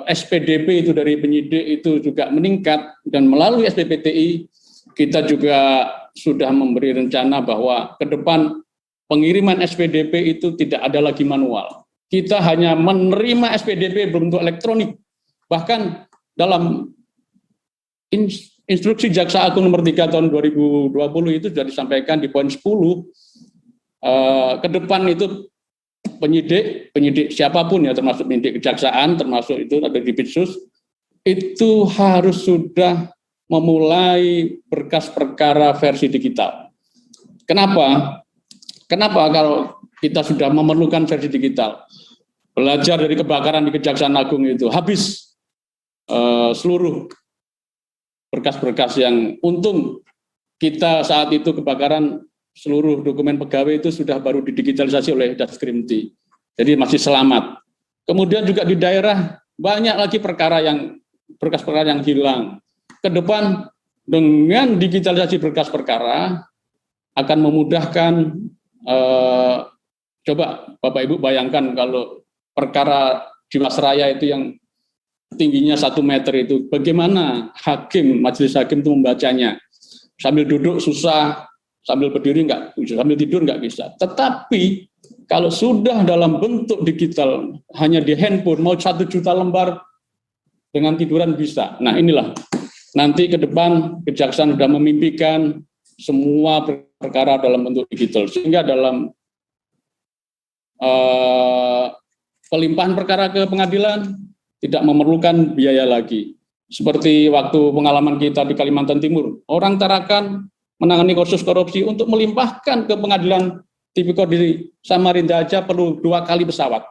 SPDP itu dari penyidik itu juga meningkat, dan melalui SPPTI kita juga sudah memberi rencana bahwa ke depan pengiriman SPDP itu tidak ada lagi manual. Kita hanya menerima SPDP berbentuk elektronik. Bahkan dalam Instruksi Jaksa Agung nomor 3 tahun 2020 itu sudah disampaikan di poin 10, ke depan itu penyidik siapapun ya, termasuk penyidik kejaksaan, termasuk itu ada di Bitsus, itu harus sudah memulai berkas perkara versi digital. Kenapa? Kenapa kalau kita sudah memerlukan versi digital? Belajar dari kebakaran di Kejaksaan Agung itu, habis seluruh berkas-berkas yang untung kita saat itu kebakaran seluruh dokumen pegawai itu sudah baru didigitalisasi oleh Daskrimti. Jadi masih selamat. Kemudian juga di daerah banyak lagi berkas perkara yang hilang. Ke depan dengan digitalisasi berkas perkara akan memudahkan, coba Bapak Ibu bayangkan kalau perkara Jiwasraya itu yang tingginya 1 meter itu, bagaimana majelis hakim itu membacanya? Sambil duduk susah, sambil berdiri nggak bisa, sambil tidur nggak bisa. Tetapi kalau sudah dalam bentuk digital, hanya di handphone, mau 1 juta lembar dengan tiduran bisa. Nah inilah, nanti ke depan Kejaksaan sudah memimpikan semua perkara dalam bentuk digital, sehingga dalam pelimpahan perkara ke pengadilan tidak memerlukan biaya lagi. Seperti waktu pengalaman kita di Kalimantan Timur, orang Tarakan menangani kasus korupsi untuk melimpahkan ke pengadilan tipikor di Samarinda aja perlu 2 kali pesawat.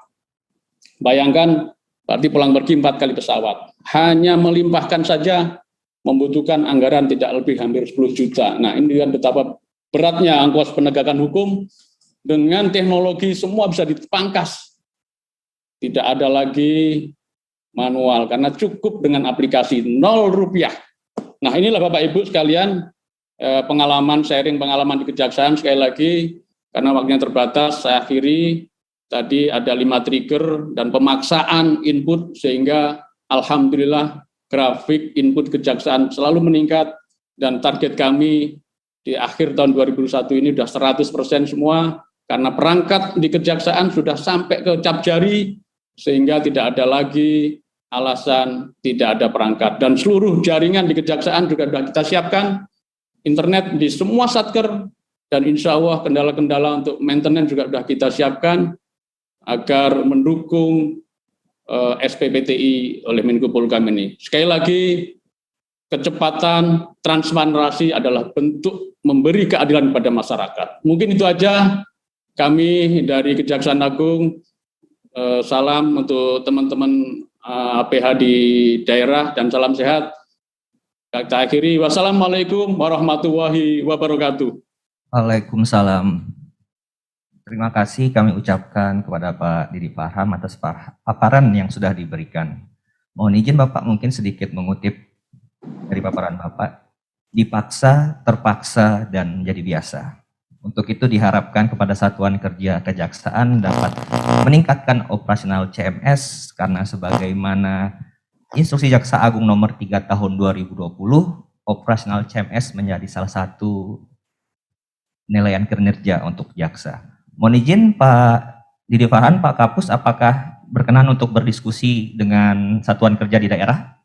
Bayangkan berarti pulang pergi 4 kali pesawat. Hanya melimpahkan saja membutuhkan anggaran tidak lebih hampir 10 juta. Nah, ini kan betapa beratnya ongkos penegakan hukum. Dengan teknologi semua bisa dipangkas. Tidak ada lagi manual karena cukup dengan aplikasi 0 rupiah. Nah, inilah Bapak Ibu sekalian sharing pengalaman di Kejaksaan. Sekali lagi karena waktunya terbatas, saya akhiri. Tadi ada 5 trigger dan pemaksaan input sehingga alhamdulillah grafik input Kejaksaan selalu meningkat dan target kami di akhir tahun 2021 ini sudah 100% semua karena perangkat di Kejaksaan sudah sampai ke cap jari sehingga tidak ada lagi alasan tidak ada perangkat. Dan seluruh jaringan di Kejaksaan juga sudah kita siapkan, internet di semua satker, dan insya Allah kendala-kendala untuk maintenance juga sudah kita siapkan agar mendukung SPPTI oleh Menko Polhukam ini. Sekali lagi, kecepatan transparansi adalah bentuk memberi keadilan kepada masyarakat. Mungkin itu aja kami dari Kejaksaan Agung. Salam untuk teman-teman APH di daerah dan salam sehat. Kita akhiri. Wassalamualaikum warahmatullahi wabarakatuh. Waalaikumsalam. Terima kasih kami ucapkan kepada Pak Didi Farham atas paparan yang sudah diberikan. Mohon izin Bapak mungkin sedikit mengutip dari paparan Bapak. Dipaksa, terpaksa, dan menjadi biasa. Untuk itu diharapkan kepada Satuan Kerja Kejaksaan dapat meningkatkan operasional CMS karena sebagaimana Instruksi Jaksa Agung nomor 3 tahun 2020, operasional CMS menjadi salah satu penilaian kinerja untuk jaksa. Mohon izin Pak Didi Farhan, Pak Kapus, apakah berkenan untuk berdiskusi dengan Satuan Kerja di daerah?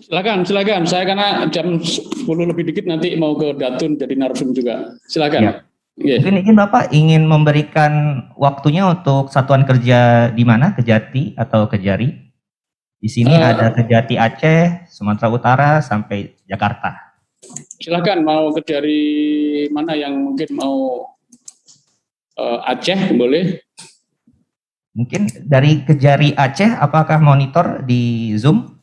Silakan. Saya karena jam 10 lebih dikit nanti mau ke Datun jadi narsum juga. Silakan. Ya. Mungkin izin Bapak ingin memberikan waktunya untuk Satuan Kerja di mana? Kejati atau Kejari? Di sini ada Kejati Aceh, Sumatera Utara, sampai Jakarta. Silakan mau Kejari mana yang mungkin mau Aceh boleh. Mungkin dari Kejari Aceh, apakah monitor di Zoom?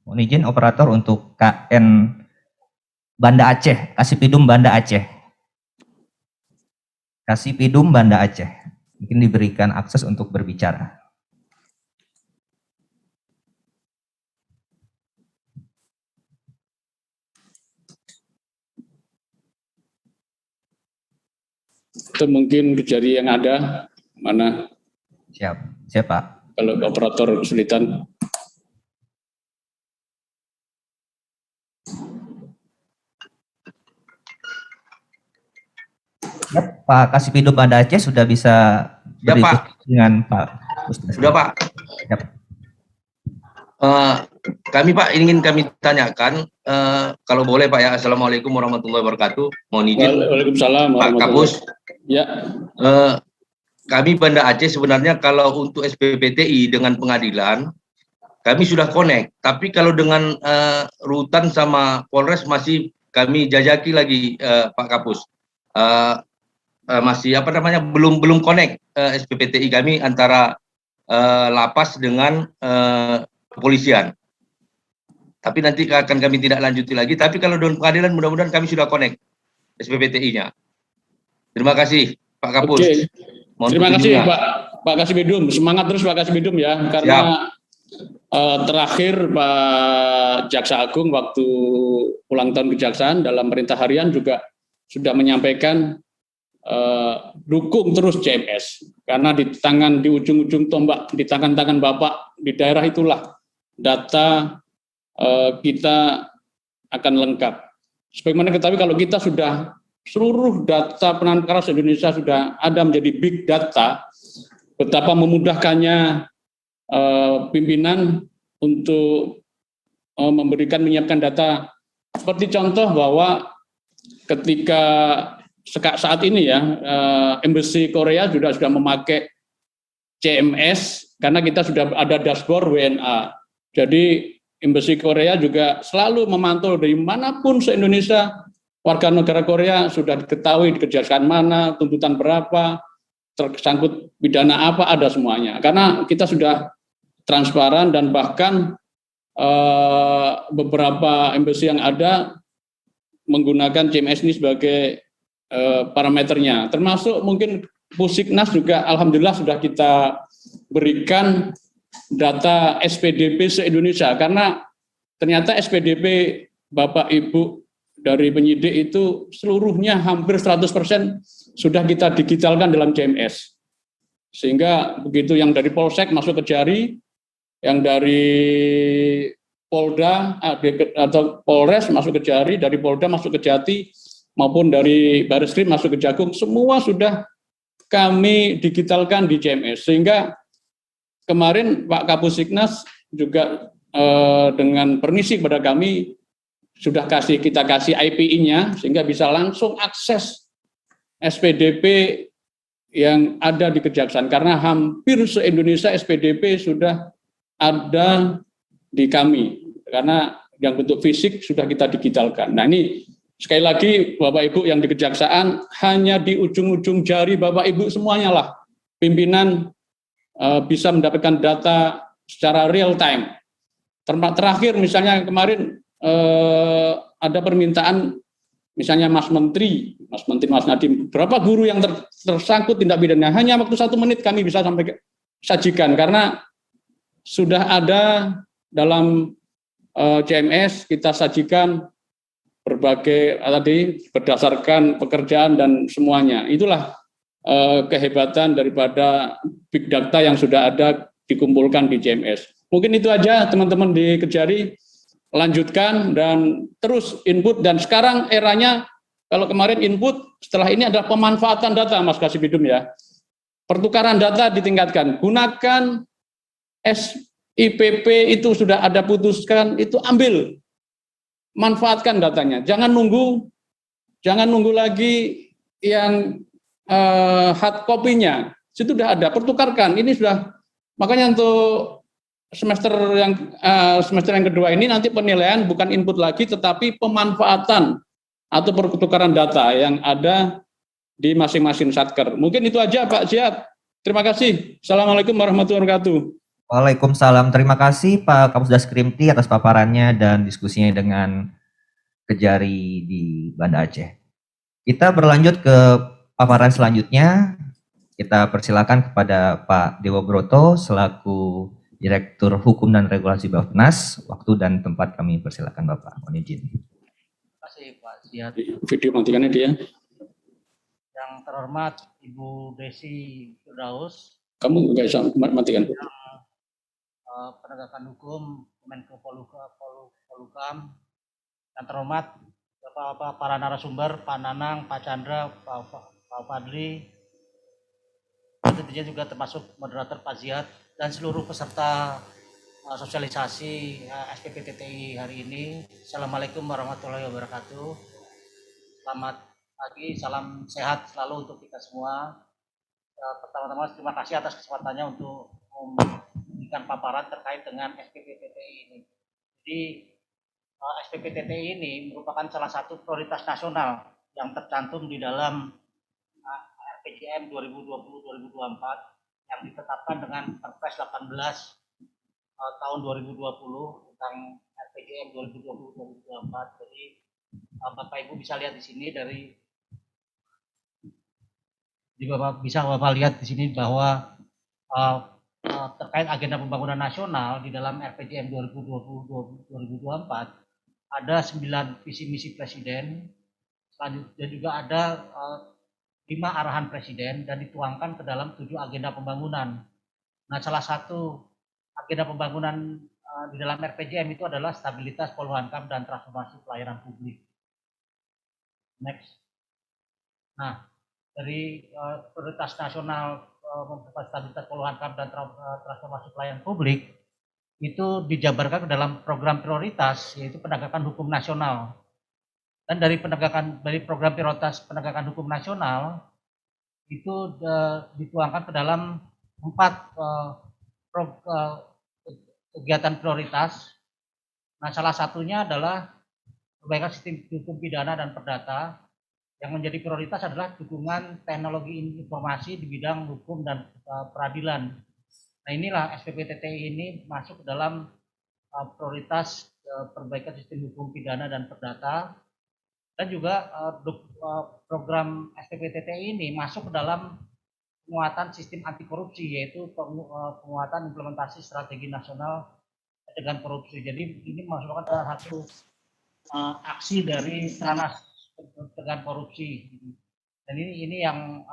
Mohon izin operator untuk KN Banda Aceh, Kasipidum Banda Aceh. Kasipidum Banda Aceh. Mungkin diberikan akses untuk berbicara. Itu mungkin Kejari yang ada mana? Siap Pak. Kalau operator kesulitan. Ya, Pak Kasipidum Banda Aceh sudah bisa berdiskusi dengan Pak Ustaz. Sudah Pak. Yap. Kami Pak ingin kami tanyakan, kalau boleh Pak ya. Assalamualaikum warahmatullahi wabarakatuh. Mohon izin. Waalaikumsalam Pak Kapus. Ya. Kami Banda Aceh sebenarnya kalau untuk SPPTI dengan pengadilan kami sudah connect, tapi kalau dengan rutan sama Polres masih kami jajaki lagi Pak Kapus. Masih belum connect SPPTI kami antara lapas dengan kepolisian. Tapi nanti akan kami tidak lanjuti lagi. Tapi kalau dengan pengadilan mudah-mudahan kami sudah connect SPPTI-nya. Terima kasih Pak Kapus. Oke. Terima kasih Pak Kasipidum. Semangat terus Pak Kasipidum ya. Karena terakhir Pak Jaksa Agung waktu ulang tahun Kejaksaan dalam perintah harian juga sudah menyampaikan dukung terus CMS karena di ujung-ujung tombak di tangan-tangan Bapak di daerah itulah data kita akan lengkap. Sebagaimana ketahui kalau kita sudah seluruh data penanganan perkara Indonesia sudah ada menjadi big data, betapa memudahkannya pimpinan untuk menyiapkan data. Seperti contoh bahwa ketika saat ini ya, Embassy Korea sudah memakai CMS karena kita sudah ada dashboard WNA. Jadi Embassy Korea juga selalu memantau dari manapun se-Indonesia, warga negara Korea sudah diketahui di kejaksaan mana, tuntutan berapa, tersangkut pidana apa, ada semuanya. Karena kita sudah transparan dan bahkan beberapa embassy yang ada menggunakan CMS ini sebagai parameternya. Termasuk mungkin Pusiknas juga alhamdulillah sudah kita berikan data SPDP se-Indonesia, karena ternyata SPDP Bapak Ibu dari penyidik itu seluruhnya hampir 100% sudah kita digitalkan dalam CMS. Sehingga begitu yang dari Polsek masuk ke Jari, yang dari Polda atau Polres masuk ke Jari, dari Polda masuk ke Jati, maupun dari Barreskrim masuk ke Jagung, semua sudah kami digitalkan di CMS. Sehingga kemarin Pak Kapusiknas juga dengan permisi kepada kami sudah kita kasih IPI-nya sehingga bisa langsung akses SPDP yang ada di Kejaksaan, karena hampir se-Indonesia SPDP sudah ada di kami, karena yang bentuk fisik sudah kita digitalkan. Nah ini sekali lagi Bapak Ibu yang di Kejaksaan, hanya di ujung-ujung jari Bapak Ibu semuanya lah pimpinan bisa mendapatkan data secara real time. Terakhir misalnya kemarin ada permintaan misalnya Mas Menteri, Mas Nadiem, berapa guru yang tersangkut tindak pidana, hanya waktu 1 menit kami bisa sajikan, karena sudah ada dalam CMS, kita sajikan berbagai tadi berdasarkan pekerjaan dan semuanya. Itulah kehebatan daripada big data yang sudah ada dikumpulkan di CMS. Mungkin itu aja teman-teman di Kejari, lanjutkan dan terus input, dan sekarang eranya kalau kemarin input, setelah ini adalah pemanfaatan data, Mas Kasibidum ya. Pertukaran data ditingkatkan, gunakan SIPP itu sudah ada putuskan, itu ambil, manfaatkan datanya. Jangan nunggu lagi yang hard copy-nya. Itu sudah ada, pertukarkan. Ini sudah, makanya untuk semester yang kedua ini nanti penilaian bukan input lagi, tetapi pemanfaatan atau pertukaran data yang ada di masing-masing satker. Mungkin itu aja Pak Ziad. Terima kasih. Assalamualaikum warahmatullahi wabarakatuh. Waalaikumsalam. Terima kasih Pak Kapusdas Krimti atas paparannya dan diskusinya dengan Kejari di Banda Aceh. Kita berlanjut ke paparan selanjutnya. Kita persilakan kepada Pak Dewa Broto selaku Direktur Hukum dan Regulasi Bappenas. Waktu dan tempat kami persilakan Bapak. Mohon izin. Terima kasih Pak Ziad. Video matikannya dia. Yang terhormat Ibu Desi Firdaus. Kamu nggak bisa matikan. Penegakan Hukum Kemenko Polhukam. Yang terhormat Bapak para narasumber, Pak Nanang, Pak Chandra, Pak Fadli. Tentunya juga termasuk moderator Pak Ziad dan seluruh peserta sosialisasi SPP TTI hari ini. Assalamualaikum warahmatullahi wabarakatuh. Selamat pagi, salam sehat selalu untuk kita semua. Pertama-tama terima kasih atas kesempatannya untuk memberikan paparan terkait dengan SPP TTI ini. Jadi SPP TTI ini merupakan salah satu prioritas nasional yang tercantum di dalam RPJM 2020-2024 yang ditetapkan dengan Perpres 18 tahun 2020 tentang RPJM 2020-2024. Jadi Bapak Ibu bisa lihat di sini Bapak lihat di sini bahwa terkait agenda pembangunan nasional di dalam RPJM 2020-2024 ada 9 visi misi presiden, selanjutnya juga ada 5 arahan presiden dan dituangkan ke dalam 7 agenda pembangunan. Nah, salah satu agenda pembangunan di dalam RPJM itu adalah stabilitas Polhuankam dan transformasi pelayanan publik. Next. Nah, dari prioritas nasional stabilitas Polhuankam dan transformasi pelayanan publik itu dijabarkan ke dalam program prioritas, yaitu penegakan hukum nasional. Dan dari program prioritas penegakan hukum nasional itu dituangkan ke dalam 4 kegiatan prioritas. Nah, salah satunya adalah perbaikan sistem hukum pidana dan perdata. Yang menjadi prioritas adalah dukungan teknologi informasi di bidang hukum dan peradilan. Nah, inilah SPPTTI ini masuk dalam prioritas perbaikan sistem hukum pidana dan perdata, dan juga program SPPTTI ini masuk ke dalam penguatan sistem anti korupsi, yaitu penguatan implementasi strategi nasional pencegahan korupsi. Jadi ini merupakan salah satu aksi dari Stranas pencegahan korupsi. Dan ini yang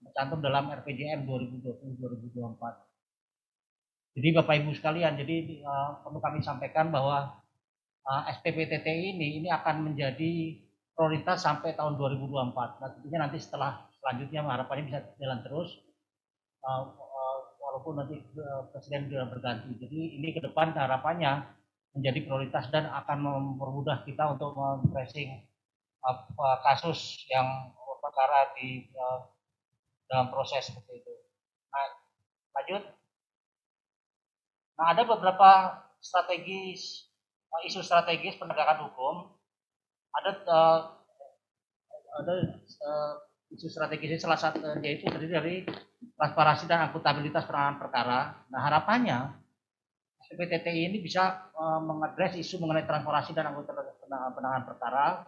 tercantum dalam RPJM 2020-2024. Jadi Bapak Ibu sekalian, jadi perlu kami sampaikan bahwa SPPTTI ini akan menjadi prioritas sampai tahun 2024. Nah, tentunya nanti selanjutnya harapannya bisa jalan terus, walaupun nanti presiden sudah berganti. Jadi ini ke depan harapannya menjadi prioritas dan akan mempermudah kita untuk mempressing kasus yang perkara di dalam proses seperti itu. Nah, lanjut. Nah, ada beberapa isu strategis penegakan hukum. Ada isu strategis salah satu yaitu terdiri dari transparansi dan akuntabilitas penanganan perkara. Nah, harapannya SPPTTI ini bisa mengadres isu mengenai transparansi dan akuntabilitas penanganan perkara.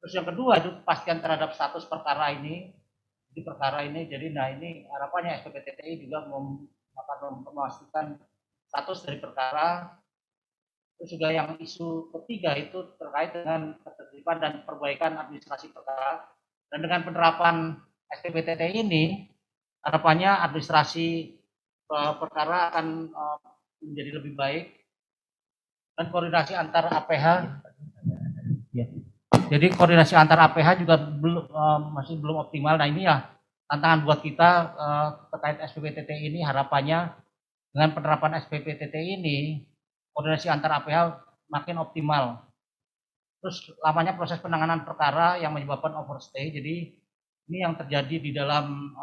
Terus yang kedua itu kepastian terhadap status perkara ini, Jadi nah ini harapannya SPPTTI juga akan memastikan status dari perkara. Terus juga yang isu ketiga itu terkait dengan ketertiban dan perbaikan administrasi perkara. Dan dengan penerapan SPPTTI ini, harapannya administrasi perkara akan menjadi lebih baik, dan koordinasi antar APH. Jadi koordinasi antar APH juga masih belum optimal. Nah, ini ya tantangan buat kita terkait SPPTTI ini. Harapannya dengan penerapan SPPTTI ini, koordinasi antar APH makin optimal. Terus lamanya proses penanganan perkara yang menyebabkan overstay. Jadi ini yang terjadi di dalam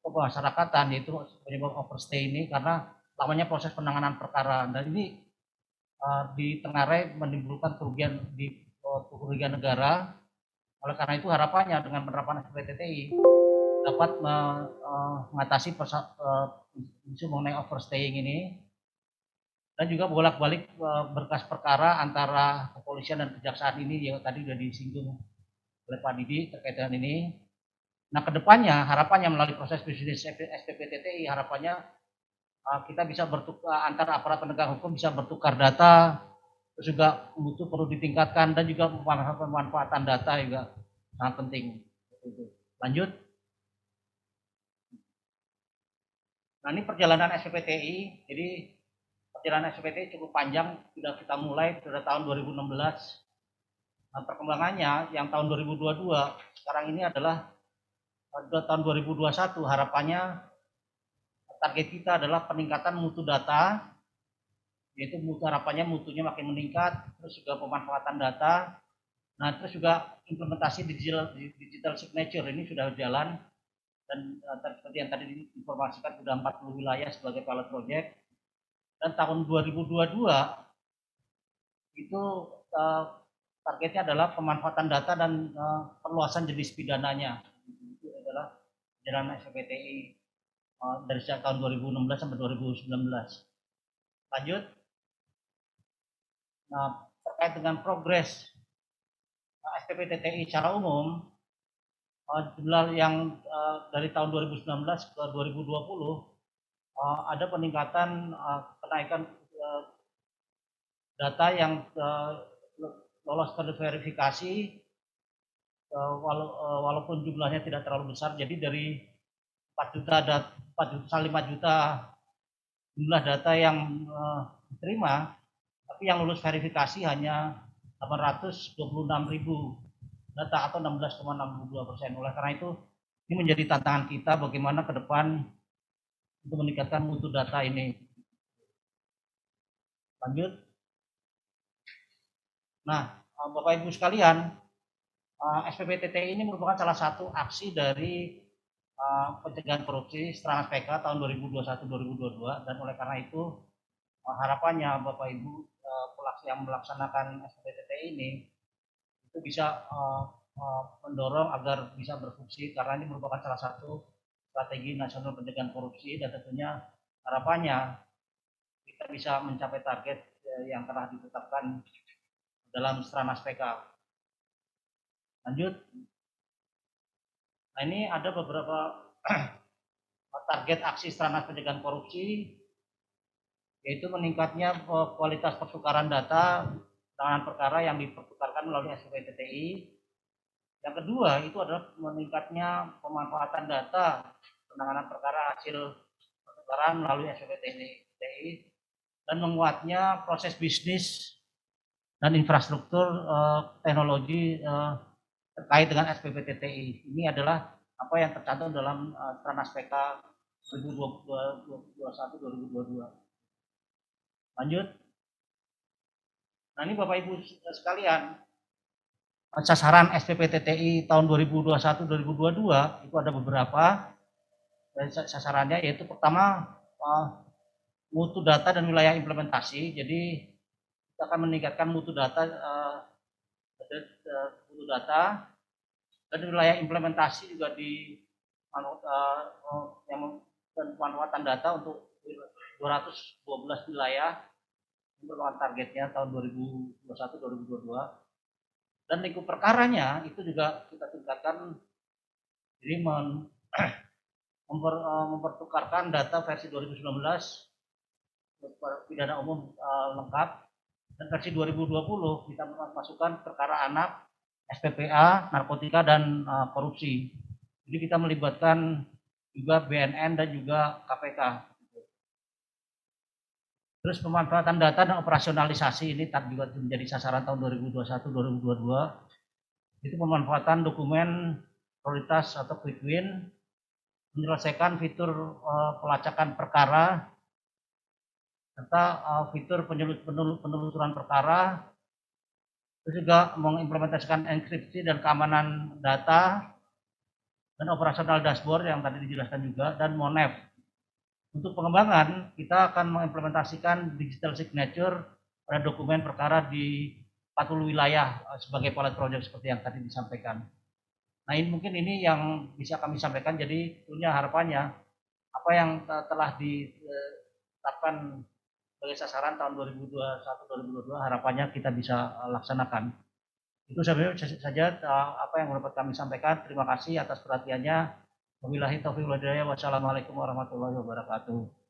pemasyarakatan, yaitu penyebab overstay ini karena lamanya proses penanganan perkara. Dan ini ditengarai menimbulkan kerugian negara. Oleh karena itu harapannya dengan penerapan SPPTTI dapat mengatasi isu mengenai overstaying ini, dan juga bolak-balik berkas perkara antara kepolisian dan kejaksaan ini yang tadi sudah disinggung oleh Pak Didi terkait dengan ini. Nah, kedepannya harapannya melalui proses bisnis SPPTTI harapannya kita bisa bertukar antar aparat penegak hukum, bisa bertukar data, terus juga mutu perlu ditingkatkan, dan juga pemanfaatan data juga sangat penting. Lanjut. Nah, ini perjalanan SPPTI. Jadi perjalanan SPPTI cukup panjang, sudah kita mulai pada tahun 2016. Nah, perkembangannya yang tahun 2022 sekarang ini adalah tahun 2021. Harapannya target kita adalah peningkatan mutu data, yaitu harapannya mutunya makin meningkat, terus juga pemanfaatan data. Nah, terus juga implementasi digital signature ini sudah berjalan, dan seperti yang tadi diinformasikan sudah 40 wilayah sebagai pilot project. Dan tahun 2022 itu targetnya adalah pemanfaatan data dan perluasan jenis pidananya. Itu adalah jalan SPPTI dari sejak tahun 2016 sampai 2019. Lanjut. Nah, terkait dengan progres SPPTTI secara umum, jumlah yang dari tahun 2019 ke 2020 ada peningkatan kenaikan data yang lolos verifikasi, walaupun jumlahnya tidak terlalu besar. Jadi dari 5 juta jumlah data yang diterima, tapi yang lulus verifikasi hanya 826.000 data atau 16,62%. Oleh karena itu, ini menjadi tantangan kita bagaimana ke depan untuk meningkatkan mutu data ini. Lanjut. Nah, Bapak Ibu sekalian, SPPTTI ini merupakan salah satu aksi dari pencegahan korupsi Stranas PK tahun 2021-2022, dan oleh karena itu harapannya Bapak Ibu yang melaksanakan SPPTT ini itu bisa mendorong agar bisa berfungsi, karena ini merupakan salah satu strategi nasional pencegahan korupsi, dan tentunya harapannya kita bisa mencapai target yang telah ditetapkan dalam Stranas PK. Lanjut. Nah, ini ada beberapa target aksi Stranas pencegahan korupsi, yaitu meningkatnya kualitas pertukaran data penanganan perkara yang dipertukarkan melalui SPPTI. Yang kedua itu adalah meningkatnya pemanfaatan data penanganan perkara hasil pertukaran melalui SPPTI, dan menguatnya proses bisnis dan infrastruktur teknologi terkait dengan SPPTI. Ini adalah apa yang tercantum dalam Stranas PK 2021-2022. Lanjut. Nah, ini Bapak Ibu sekalian, sasaran SPPTI tahun 2021-2022 itu ada beberapa dari sasarannya, yaitu pertama mutu data dan wilayah implementasi. Jadi kita akan meningkatkan mutu data dan wilayah implementasi juga di pemanfaatan data untuk 212 wilayah merupakan targetnya tahun 2021-2022. Dan lingkup perkaranya itu juga kita tingkatkan, jadi mempertukarkan data versi 2019 pidana umum lengkap, dan versi 2020 kita masukkan perkara anak, SPPA, narkotika, dan korupsi. Jadi kita melibatkan juga BNN dan juga KPK. Terus pemanfaatan data dan operasionalisasi ini juga menjadi sasaran tahun 2021-2022. Itu pemanfaatan dokumen prioritas atau quick win, menyelesaikan fitur pelacakan perkara, serta fitur penelusuran perkara, terus juga mengimplementasikan enkripsi dan keamanan data, dan operasional dashboard yang tadi dijelaskan juga, dan MONEF. Untuk pengembangan, kita akan mengimplementasikan digital signature pada dokumen perkara di 40 wilayah sebagai pilot project seperti yang tadi disampaikan. Nah, ini mungkin ini yang bisa kami sampaikan. Jadi tentunya harapannya apa yang telah ditetapkan sebagai sasaran tahun 2021-2022 harapannya kita bisa laksanakan. Itu saja apa yang dapat kami sampaikan. Terima kasih atas perhatiannya. Wabillahi taufiq wal hidayah. Wassalamualaikum warahmatullahi wabarakatuh.